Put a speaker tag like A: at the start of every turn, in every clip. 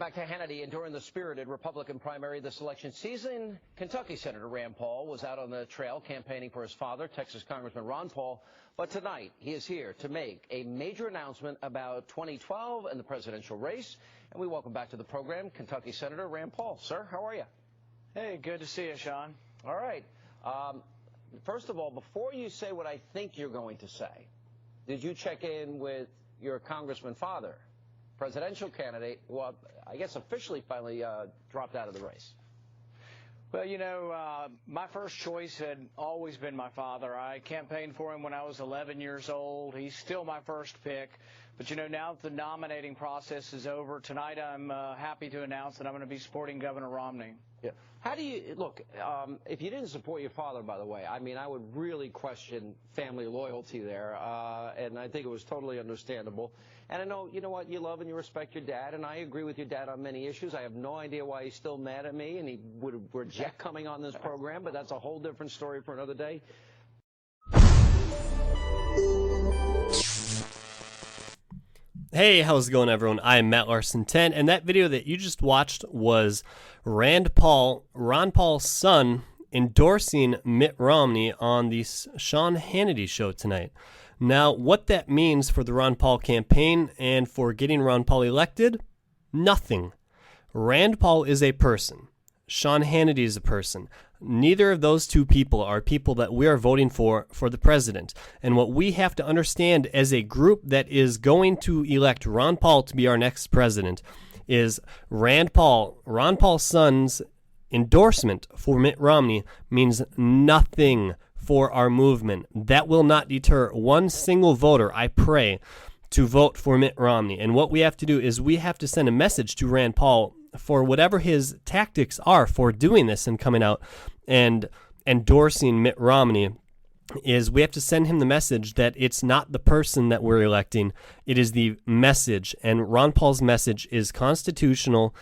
A: back to Hannity. And during the spirited Republican primary this election season, Kentucky Senator Rand Paul was out on the trail campaigning for his father, Texas Congressman Ron Paul. But tonight, he is here to make a major announcement about 2012 and the presidential race. And we welcome back to the program Kentucky Senator Rand Paul. Sir, how are you?
B: Hey, good to see you, Sean.
A: All right. First of all, before you say what I think you're going to say, did you check in with your congressman father? Presidential candidate, well, I guess officially finally dropped out of the race.
B: Well, you know, my first choice had always been my father. I campaigned for him when I was 11 years old. He's still my first pick. But, you know, now that the nominating process is over, tonight I'm happy to announce that I'm going to be supporting Governor Romney.
A: Yeah. How do you, look, if you didn't support your father, by the way, I mean, I would really question family loyalty there, and I think it was totally understandable. And I know, you know what, you love and you respect your dad, and I agree with your dad on many issues. I have no idea why he's still mad at me, and he would reject coming on this program, but that's a whole different story for another day.
C: Hey, how's it going, everyone? I am Matt Larson 10, and that video that you just watched was Ron Paul's son, endorsing Mitt Romney on the Sean Hannity show tonight. Now, what that means for the Ron Paul campaign and for getting Ron Paul elected? Nothing. Rand Paul is a person. Sean Hannity is a person. Neither of those two people are people that we are voting for the president. And what we have to understand as a group that is going to elect Ron Paul to be our next president is Ron Paul's son's endorsement for Mitt Romney means nothing for our movement. That will not deter one single voter, I pray, to vote for Mitt Romney. And what we have to do is we have to send a message to Rand Paul for whatever his tactics are for doing this and coming out and endorsing Mitt Romney. Is we have to send him the message that it's not the person that we're electing, it is the message. And Ron Paul's message is constitutional,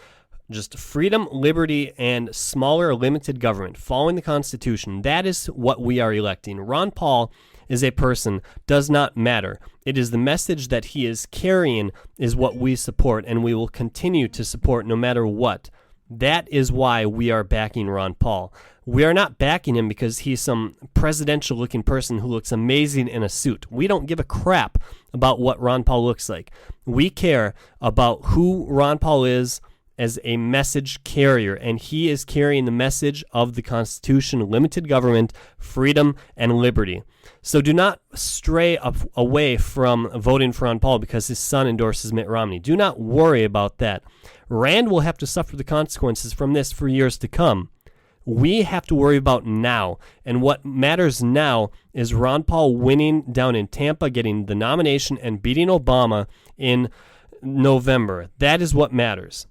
C: just freedom, liberty, and smaller limited government, following the Constitution. That is what we are electing. Ron Paul is a person, does not matter. It is the message that he is carrying is what we support, and we will continue to support no matter what. That is why we are backing Ron Paul. We are not backing him because he's some presidential-looking person who looks amazing in a suit. We don't give a crap about what Ron Paul looks like. We care about who Ron Paul is as a message carrier, and he is carrying the message of the Constitution, limited government, freedom, and liberty. So do not stray away from voting for Ron Paul because his son endorses Mitt Romney. Do not worry about that. Rand will have to suffer the consequences from this for years to come. We have to worry about now, and what matters now is Ron Paul winning down in Tampa, getting the nomination, and beating Obama in November. That is what matters.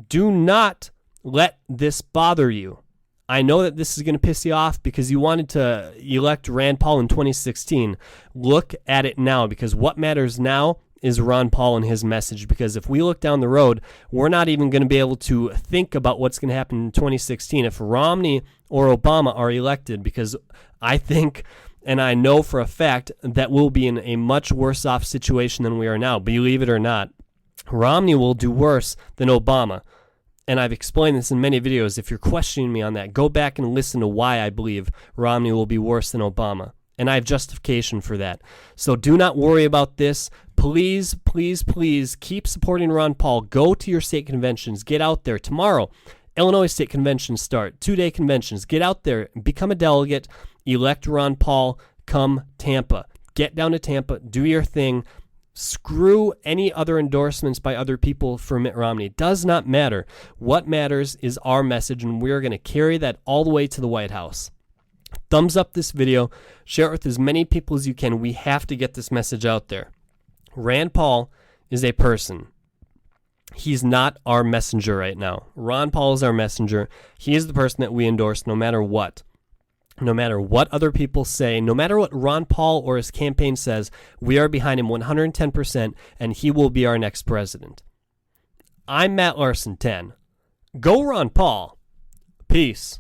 C: Do not let this bother you. I know that this is going to piss you off because you wanted to elect Rand Paul in 2016. Look at it now, because what matters now is Ron Paul and his message. Because if we look down the road, we're not even going to be able to think about what's going to happen in 2016 if Romney or Obama are elected, because I think and I know for a fact that we'll be in a much worse off situation than we are now, believe it or not. Romney will do worse than Obama. And I've explained this in many videos. If you're questioning me on that, go back and listen to why I believe Romney will be worse than Obama. And I have justification for that. So do not worry about this. Please, please, please keep supporting Ron Paul. Go to your state conventions. Get out there. Tomorrow, Illinois state conventions start. 2-day conventions. Get out there. Become a delegate. Elect Ron Paul. Come Tampa. Get down to Tampa. Do your thing. Screw any other endorsements by other people for Mitt Romney. It does not matter. What matters is our message, and we're going to carry that all the way to the White House. Thumbs up this video. Share it with as many people as you can. We have to get this message out there. Rand Paul is a person. He's not our messenger right now. Ron Paul is our messenger. He is the person that we endorse no matter what. No matter what other people say, no matter what Ron Paul or his campaign says, we are behind him 110%, and he will be our next president. I'm Matt Larson 10. Go Ron Paul. Peace.